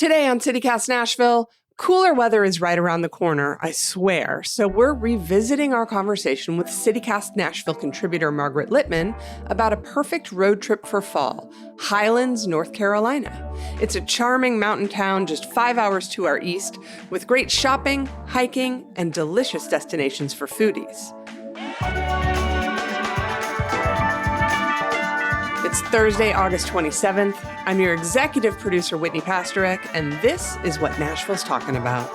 Today on CityCast Nashville, cooler weather is right around the corner, I swear. So we're revisiting our conversation with CityCast Nashville contributor Margaret Littman about a perfect road trip for fall, Highlands, North Carolina. It's a charming mountain town just 5 hours to our east, with great shopping, hiking, and delicious destinations for foodies. It's Thursday, August 27th. I'm your executive producer, Whitney Pastorek, and this is what Nashville's talking about.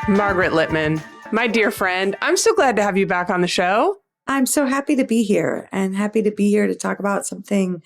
Margaret Littman, my dear friend, I'm so glad to have you back on the show. I'm so happy to be here and happy to be here to talk about something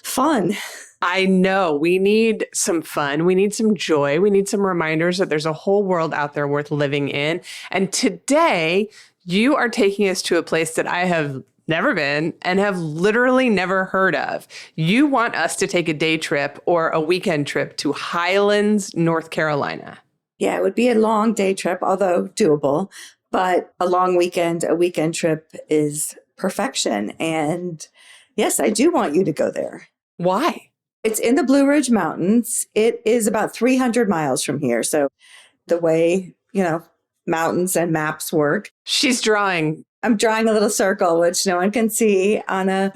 fun. I know we need some fun. We need some joy. We need some reminders that there's a whole world out there worth living in. And today, you are taking us to a place that I have never been and have literally never heard of. You want us to take a day trip or a weekend trip to Highlands, North Carolina. Yeah, it would be a long day trip, although doable, but a weekend trip is perfection. And yes, I do want you to go there. Why? It's in the Blue Ridge Mountains. It is about 300 miles from here. So the way, mountains and maps work. She's drawing. I'm drawing a little circle, which no one can see on a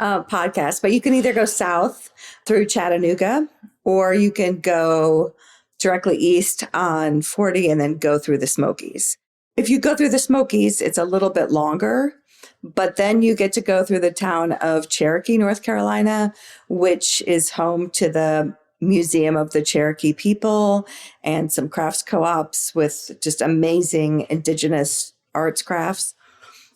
podcast, but you can either go south through Chattanooga or you can go directly east on 40 and then go through the Smokies. If you go through the Smokies, it's a little bit longer, but then you get to go through the town of Cherokee, North Carolina, which is home to the Museum of the Cherokee People and some crafts co-ops with just amazing indigenous arts crafts.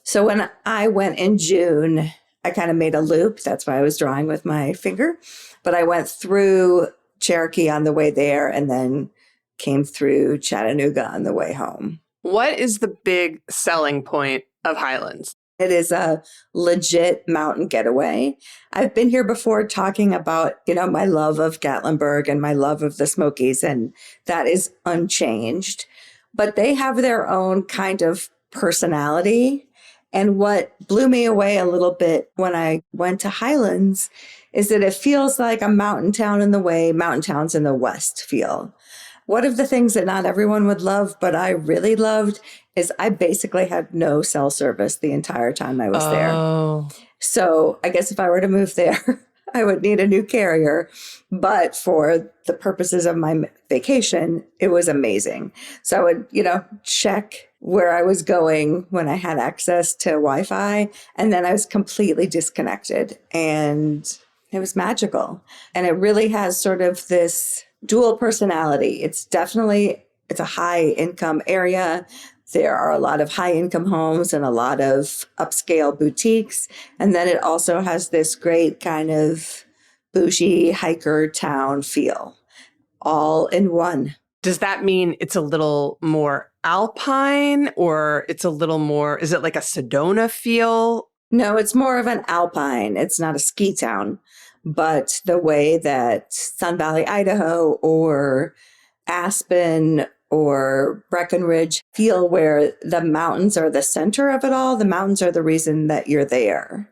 So when I went in June, I kind of made a loop. That's why I was drawing with my finger. But I went through Cherokee on the way there and then came through Chattanooga on the way home. What is the big selling point of Highlands? It is a legit mountain getaway. I've been here before talking about, my love of Gatlinburg and my love of the Smokies, and that is unchanged. But they have their own kind of personality. And what blew me away a little bit when I went to Highlands is that it feels like a mountain town in the way mountain towns in the West feel. One of the things that not everyone would love, but I really loved, is I basically had no cell service the entire time I was there. So I guess if I were to move there, I would need a new carrier. But for the purposes of my vacation, it was amazing. So I would, check where I was going when I had access to Wi-Fi, and then I was completely disconnected. And it was magical. And it really has sort of this dual personality. It's a high income area. There are a lot of high income homes and a lot of upscale boutiques. And then it also has this great kind of bougie hiker town feel all in one. Does that mean it's a little more alpine or it's a little more, is it like a Sedona feel? No, it's more of an alpine. It's not a ski town. But the way that Sun Valley, Idaho, or Aspen, or Breckenridge feel, where the mountains are the center of it all, the mountains are the reason that you're there.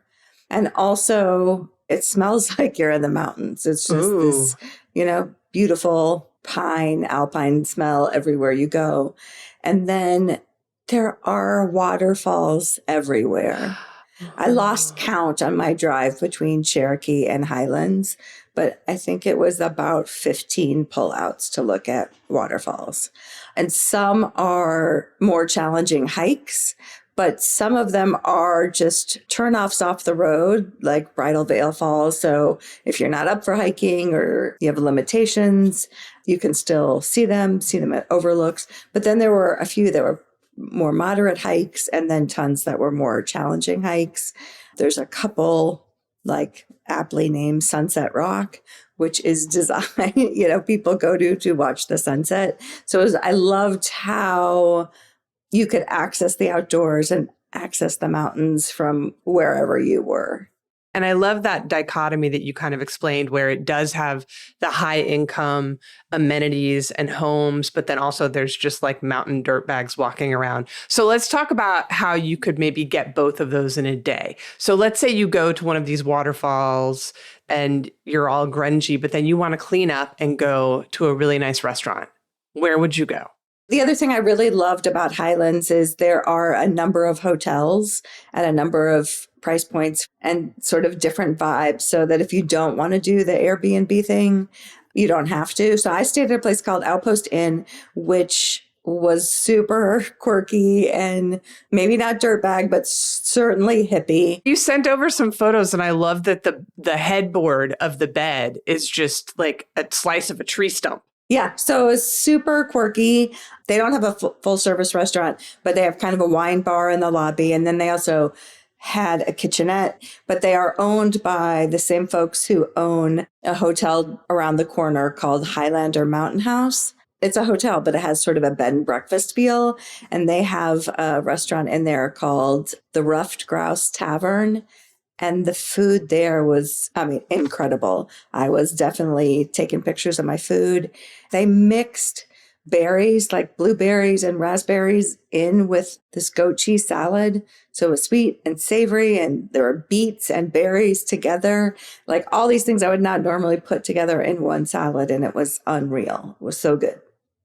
And also, it smells like you're in the mountains. It's just this, beautiful pine, alpine smell everywhere you go. And then there are waterfalls everywhere. I lost count on my drive between Cherokee and Highlands, but I think it was about 15 pullouts to look at waterfalls. And some are more challenging hikes, but some of them are just turnoffs off the road, like Bridal Veil Falls. So if you're not up for hiking or you have limitations, you can still see them at overlooks. But then there were a few that were more moderate hikes and then tons that were more challenging hikes. There's a couple like aptly named Sunset Rock, which is designed, people go to watch the sunset. So I loved how you could access the outdoors and access the mountains from wherever you were. And I love that dichotomy that you kind of explained, where it does have the high income amenities and homes, but then also there's just like mountain dirtbags walking around. So let's talk about how you could maybe get both of those in a day. So let's say you go to one of these waterfalls and you're all grungy, but then you want to clean up and go to a really nice restaurant. Where would you go? The other thing I really loved about Highlands is there are a number of hotels at a number of price points and sort of different vibes, so that if you don't want to do the Airbnb thing, you don't have to. So I stayed at a place called Outpost Inn, which was super quirky and maybe not dirtbag, but certainly hippie. You sent over some photos, and I love that the headboard of the bed is just like a slice of a tree stump. Yeah, so it's super quirky. They don't have a full service restaurant, but they have kind of a wine bar in the lobby. And then they also had a kitchenette, but they are owned by the same folks who own a hotel around the corner called Highlander Mountain House. It's a hotel, but it has sort of a bed and breakfast feel. And they have a restaurant in there called the Ruffed Grouse Tavern. And the food there was, incredible. I was definitely taking pictures of my food. They mixed berries, like blueberries and raspberries, in with this goat cheese salad. So it was sweet and savory, and there were beets and berries together. Like all these things I would not normally put together in one salad, and it was unreal. It was so good.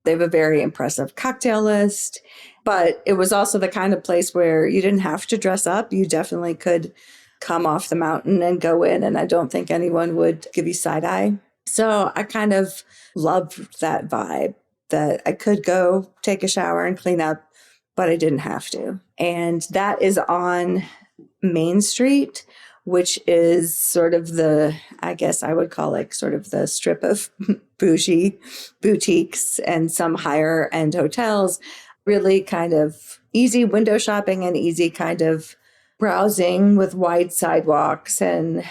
They have a very impressive cocktail list, but it was also the kind of place where you didn't have to dress up. You definitely could come off the mountain and go in, and I don't think anyone would give you side eye. So I kind of loved that vibe, that I could go take a shower and clean up, but I didn't have to. And that is on Main Street, which is sort of I guess I would call like sort of the strip of bougie boutiques and some higher end hotels. Really kind of easy window shopping and easy kind of browsing with wide sidewalks and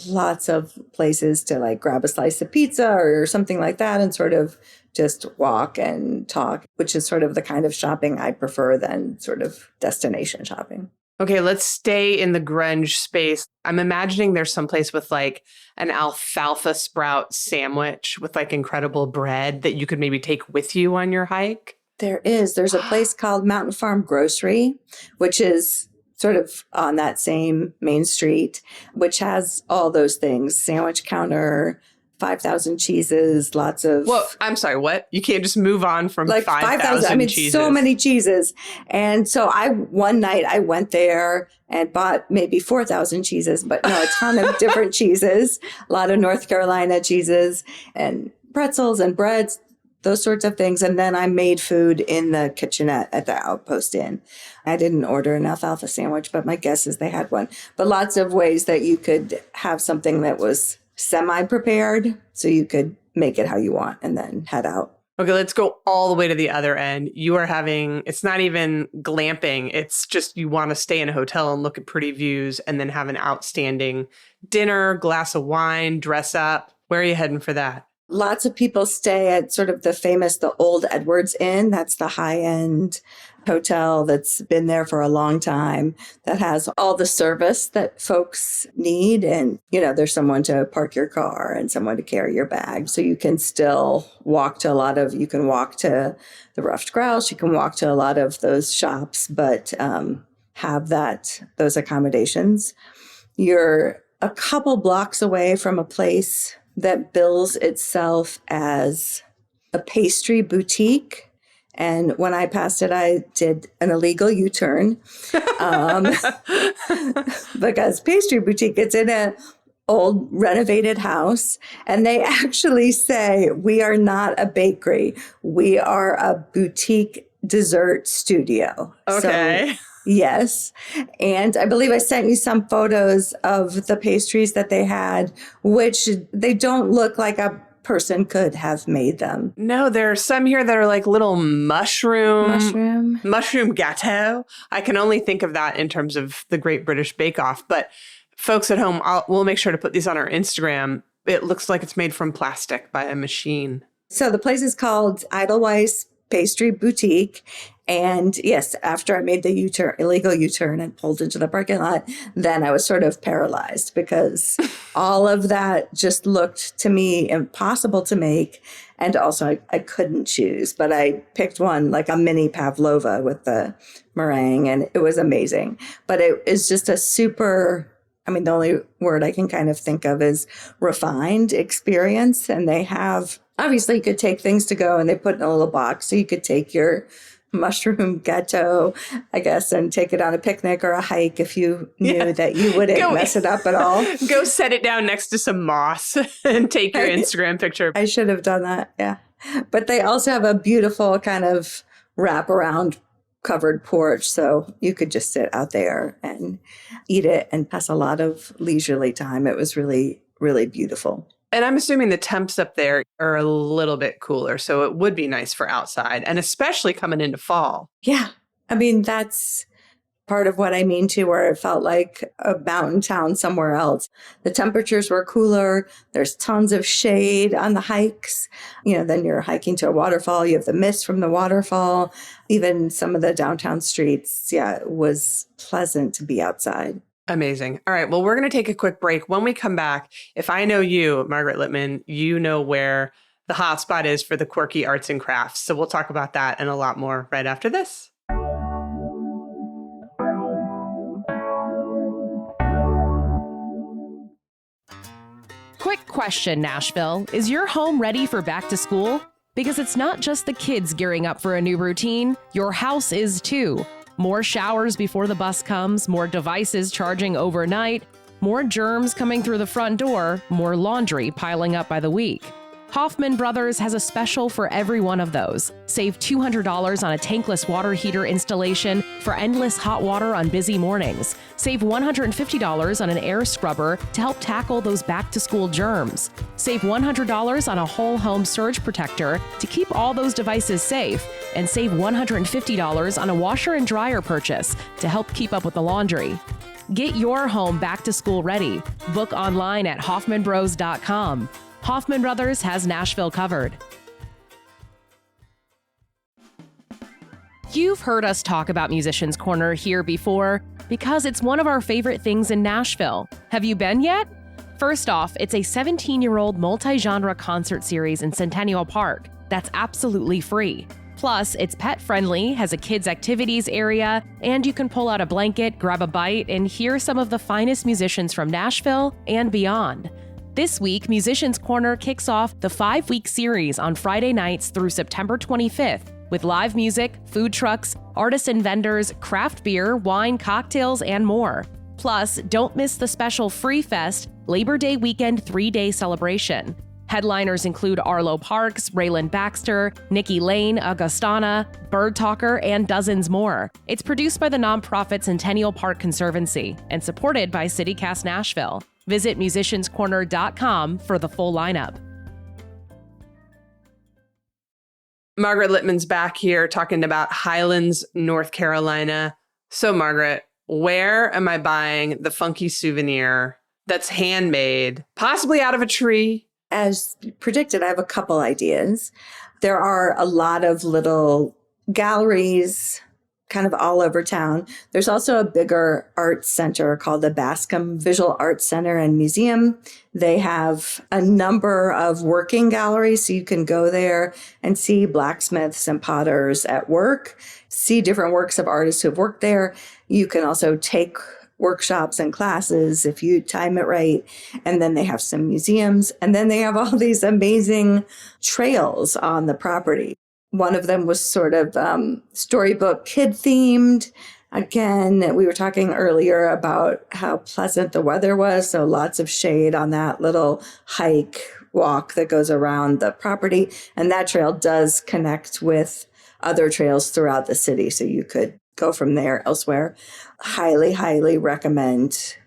lots of places to like grab a slice of pizza or something like that and sort of just walk and talk, which is sort of the kind of shopping I prefer than sort of destination shopping. Okay, let's stay in the grunge space. I'm imagining there's someplace with like an alfalfa sprout sandwich with like incredible bread that you could maybe take with you on your hike. There's a place called Mountain Farm Grocery, which is sort of on that same main street, which has all those things: sandwich counter, 5,000 cheeses, lots of... Well, I'm sorry, what? You can't just move on from like 5,000 cheeses. So many cheeses. And so one night I went there and bought maybe 4,000 cheeses, but no, a ton of different cheeses, a lot of North Carolina cheeses and pretzels and breads, those sorts of things. And then I made food in the kitchenette at the Outpost Inn. I didn't order an alfalfa sandwich, but my guess is they had one. But lots of ways that you could have something that was semi-prepared so you could make it how you want and then head out. Okay, let's go all the way to the other end. You are having, it's not even glamping. It's just you want to stay in a hotel and look at pretty views and then have an outstanding dinner, glass of wine, dress up. Where are you heading for that? Lots of people stay at sort of the Old Edwards Inn. That's the high-end hotel that's been there for a long time, that has all the service that folks need. And, there's someone to park your car and someone to carry your bag. So you can still walk to you can walk to the Ruffed Grouse, you can walk to a lot of those shops, but have those accommodations. You're a couple blocks away from a place that bills itself as a pastry boutique. And when I passed it, I did an illegal U-turn because pastry boutique, it's in an old renovated house. And they actually say, we are not a bakery. We are a boutique dessert studio. Okay. So, yes. And I believe I sent you some photos of the pastries that they had, which they don't look like a person could have made them. No, there are some here that are like little mushroom gâteau. I can only think of that in terms of the Great British Bake Off. But folks at home, we'll make sure to put these on our Instagram. It looks like it's made from plastic by a machine. So the place is called Edelweiss Pastry Boutique. And yes, after I made the illegal U-turn and pulled into the parking lot, then I was sort of paralyzed because all of that just looked to me impossible to make. And also I couldn't choose, but I picked one like a mini pavlova with the meringue, and it was amazing. But it is just a super, I mean, the only word I can kind of think of is refined experience. And they have, obviously you could take things to go and they put in a little box. So you could take your mushroom gâteau, I guess, and take it on a picnic or a hike if you knew that you wouldn't mess it up at all. Go set it down next to some moss and take your Instagram picture. I should have done that. Yeah. But they also have a beautiful kind of wraparound covered porch. So you could just sit out there and eat it and pass a lot of leisurely time. It was really, really beautiful. And I'm assuming the temps up there are a little bit cooler, so it would be nice for outside, and especially coming into fall. Yeah. I mean, that's part of what I mean too, where it felt like a mountain town somewhere else. The temperatures were cooler. There's tons of shade on the hikes. Then you're hiking to a waterfall. You have the mist from the waterfall. Even some of the downtown streets. Yeah, it was pleasant to be outside. Amazing. All right. Well, we're going to take a quick break. When we come back, if I know you, Margaret Littman, you know where the hotspot is for the quirky arts and crafts. So we'll talk about that and a lot more right after this. Quick question, Nashville. Is your home ready for back to school? Because it's not just the kids gearing up for a new routine, your house is too. More showers before the bus comes, more devices charging overnight, more germs coming through the front door, more laundry piling up by the week. Hoffman Brothers has a special for every one of those. Save $200 on a tankless water heater installation for endless hot water on busy mornings. Save $150 on an air scrubber to help tackle those back-to-school germs. Save $100 on a whole home surge protector to keep all those devices safe. And save $150 on a washer and dryer purchase to help keep up with the laundry. Get your home back to school ready. Book online at hoffmanbros.com. Hoffman Brothers has Nashville covered. You've heard us talk about Musicians Corner here before because it's one of our favorite things in Nashville. Have you been yet? First off, it's a 17-year-old multi-genre concert series in Centennial Park that's absolutely free. Plus, it's pet-friendly, has a kids' activities area, and you can pull out a blanket, grab a bite, and hear some of the finest musicians from Nashville and beyond. This week, Musicians Corner kicks off the 5-week series on Friday nights through September 25th with live music, food trucks, artists and vendors, craft beer, wine, cocktails, and more. Plus, don't miss the special Free Fest Labor Day weekend 3-day celebration. Headliners include Arlo Parks, Raylan Baxter, Nikki Lane, Augustana, Bird Talker, and dozens more. It's produced by the nonprofit Centennial Park Conservancy and supported by CityCast Nashville. Visit musicianscorner.com for the full lineup. Margaret Littman's back here talking about Highlands, North Carolina. So, Margaret, where am I buying the funky souvenir that's handmade, possibly out of a tree? As predicted, I have a couple ideas. There are a lot of little galleries kind of all over town. There's also a bigger art center called the Bascom Visual Arts Center and Museum. They have a number of working galleries, so you can go there and see blacksmiths and potters at work, see different works of artists who have worked there. You can also take workshops and classes if you time it right. And then they have some museums, and then they have all these amazing trails on the property. One of them was sort of storybook kid themed. Again, we were talking earlier about how pleasant the weather was. So lots of shade on that little hike walk that goes around the property. And that trail does connect with other trails throughout the city. So you could go from there elsewhere. Highly, highly recommend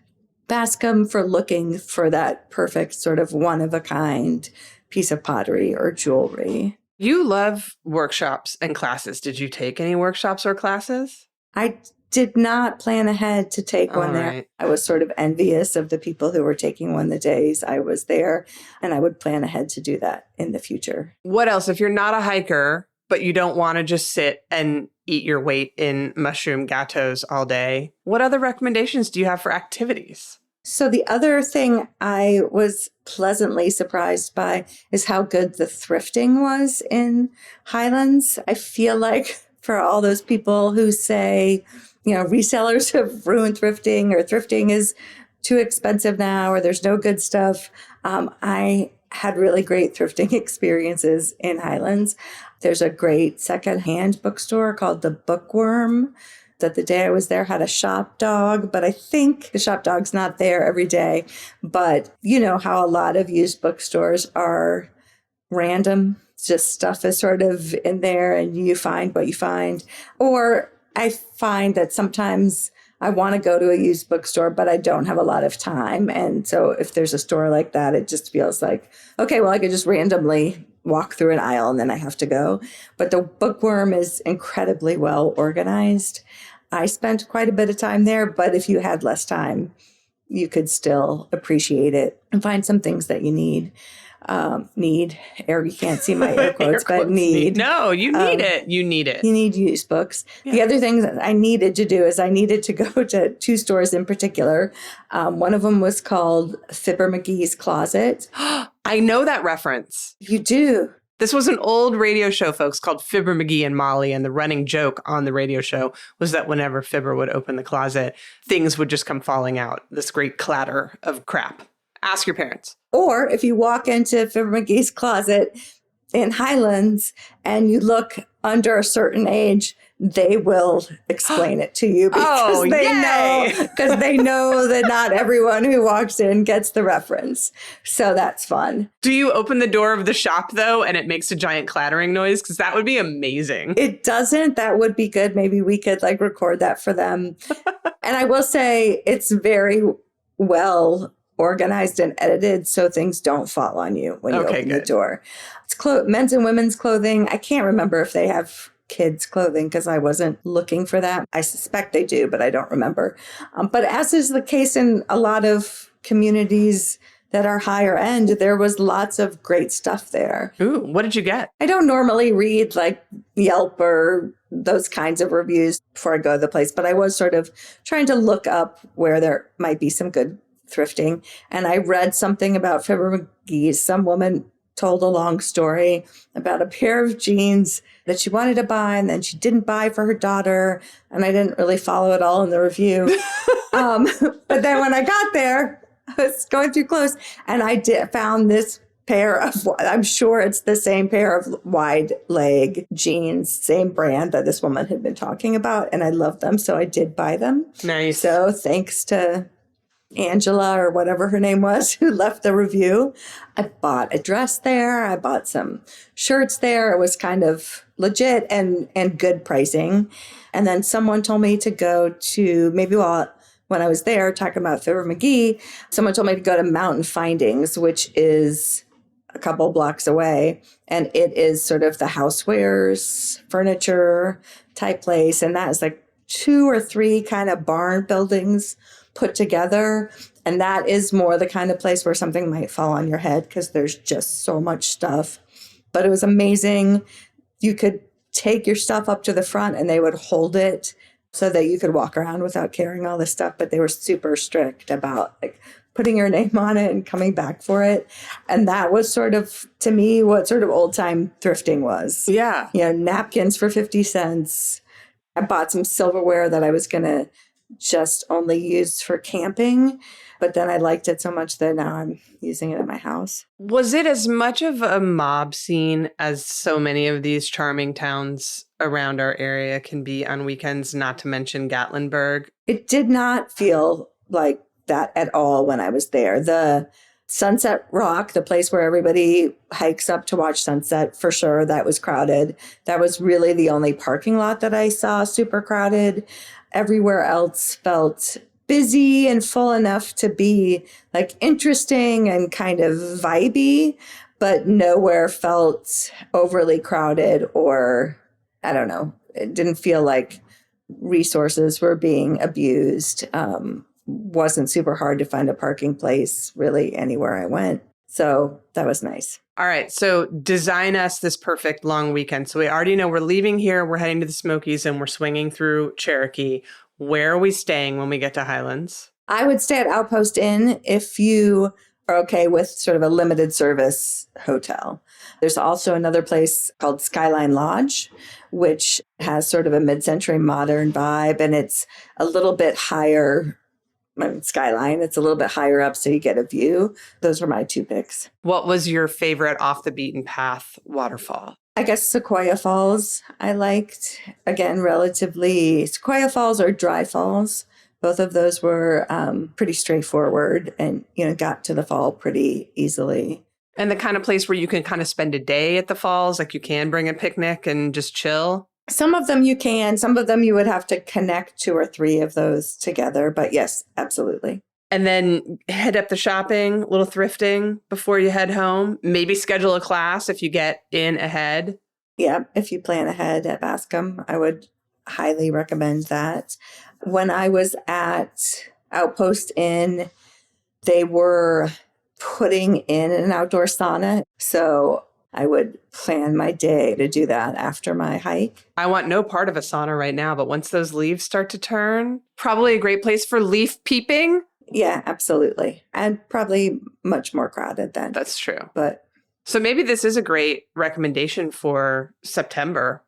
Bascom for looking for that perfect sort of one-of-a-kind piece of pottery or jewelry. You love workshops and classes. Did you take any workshops or classes? I did not plan ahead to take one there. Right. I was sort of envious of the people who were taking one the days I was there, and I would plan ahead to do that in the future. What else? If you're not a hiker, but you don't want to just sit and eat your weight in mushroom gatos all day. What other recommendations do you have for activities? So the other thing I was pleasantly surprised by is how good the thrifting was in Highlands. I feel like for all those people who say, resellers have ruined thrifting or thrifting is too expensive now or there's no good stuff, I had really great thrifting experiences in Highlands. There's a great secondhand bookstore called The Bookworm that the day I was there had a shop dog, but I think the shop dog's not there every day. But you know how a lot of used bookstores are random, just stuff is sort of in there and you find what you find. Or I find that sometimes I want to go to a used bookstore, but I don't have a lot of time. And so if there's a store like that, it just feels like, okay, well, I could just randomly walk through an aisle and then I have to go. But the Bookworm is incredibly well organized. I spent quite a bit of time there, but if you had less time, you could still appreciate it and find some things that you need. Or you can't see my air quotes, but need. No, you need it. You need it. You need used books. Yeah. The other thing that I needed to do is I needed to go to two stores in particular. One of them was called Fibber McGee's Closet. I know that reference. You do? This was an old radio show, folks, called Fibber McGee and Molly. And the running joke on the radio show was that whenever Fibber would open the closet, things would just come falling out. This great clatter of crap. Ask your parents. Or if you walk into Fibber McGee's Closet in Highlands and you look under a certain age, they will explain it to you because they know that not everyone who walks in gets the reference. So that's fun. Do you open the door of the shop, though, and it makes a giant clattering noise? Because that would be amazing. It doesn't. That would be good. Maybe we could record that for them. And I will say it's very well organized and edited so things don't fall on you when you open the door. It's men's and women's clothing. I can't remember if they have kids clothing because I wasn't looking for that. I suspect they do, but I don't remember. But as is the case in a lot of communities that are higher end, there was lots of great stuff there. Ooh, what did you get? I don't normally read Yelp or those kinds of reviews before I go to the place, but I was sort of trying to look up where there might be some good thrifting. And I read something about Fibber McGee's. Some woman told a long story about a pair of jeans that she wanted to buy and then she didn't buy for her daughter. And I didn't really follow it all in the review. But then when I got there, I was going through clothes and I found this pair of, I'm sure it's the same pair of wide leg jeans, same brand that this woman had been talking about. And I loved them. So I did buy them. Nice. So thanks to Angela or whatever her name was who left the review. I bought a dress there. I bought some shirts there. It was kind of legit and good pricing. And then someone told me to go to when I was there talking about Fibber McGee, someone told me to go to Mountain Findings, which is a couple blocks away. And it is sort of the housewares, furniture type place. And that is 2 or 3 kind of barn buildings put together. And that is more the kind of place where something might fall on your head because there's just so much stuff. But it was amazing. You could take your stuff up to the front and they would hold it so that you could walk around without carrying all this stuff. But they were super strict about putting your name on it and coming back for it. And that was sort of, to me, what sort of old time thrifting was. Yeah. Napkins for 50 cents. I bought some silverware that I was going to just only use for camping. But then I liked it so much that now I'm using it at my house. Was it as much of a mob scene as so many of these charming towns around our area can be on weekends, not to mention Gatlinburg? It did not feel like that at all when I was there. The Sunset Rock, the place where everybody hikes up to watch sunset, for sure, that was crowded. That was really the only parking lot that I saw super crowded. Everywhere else felt busy and full enough to be interesting and kind of vibey, but nowhere felt overly crowded or, I don't know, it didn't feel like resources were being abused. Wasn't super hard to find a parking place really anywhere I went. So that was nice. All right. So design us this perfect long weekend. So we already know we're leaving here. We're heading to the Smokies and we're swinging through Cherokee. Where are we staying when we get to Highlands? I would stay at Outpost Inn if you are okay with sort of a limited service hotel. There's also another place called Skyline Lodge, which has sort of a mid-century modern vibe, and it's a little bit higher. Skyline, it's a little bit higher up, so you get a view. Those were my two picks. What was your favorite off the beaten path waterfall? I guess Sequoia Falls I liked. Again, relatively Sequoia Falls or Dry Falls. Both of those were pretty straightforward and, got to the fall pretty easily. And the kind of place where you can kind of spend a day at the falls, like you can bring a picnic and just chill? Some of them you can. Some of them you would have to connect 2 or 3 of those together. But yes, absolutely. And then head up the shopping, a little thrifting before you head home. Maybe schedule a class if you get in ahead. Yeah, if you plan ahead at Bascom, I would highly recommend that. When I was at Outpost Inn, they were putting in an outdoor sauna. So I would plan my day to do that after my hike. I want no part of a sauna right now, but once those leaves start to turn, probably a great place for leaf peeping. Yeah, absolutely. And probably much more crowded then. That's true. But so maybe this is a great recommendation for September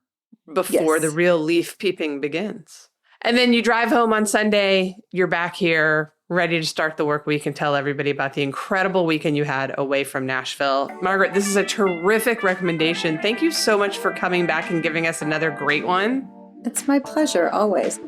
before the real leaf peeping begins. And then you drive home on Sunday, you're back here, ready to start the work week and tell everybody about the incredible weekend you had away from Nashville. Margaret, this is a terrific recommendation. Thank you so much for coming back and giving us another great one. It's my pleasure, always.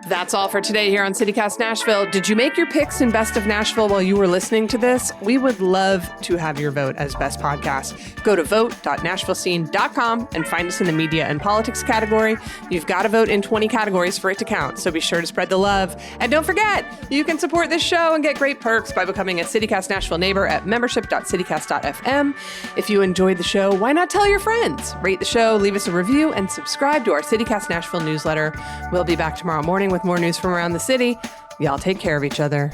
That's all for today here on CityCast Nashville. Did you make your picks in Best of Nashville while you were listening to this? We would love to have your vote as Best Podcast. Go to vote.nashvillescene.com and find us in the media and politics category. You've got to vote in 20 categories for it to count, so be sure to spread the love. And don't forget, you can support this show and get great perks by becoming a CityCast Nashville neighbor at membership.citycast.fm. If you enjoyed the show, why not tell your friends? Rate the show, leave us a review, and subscribe to our CityCast Nashville newsletter. We'll be back tomorrow morning with more news from around the city. Y'all take care of each other.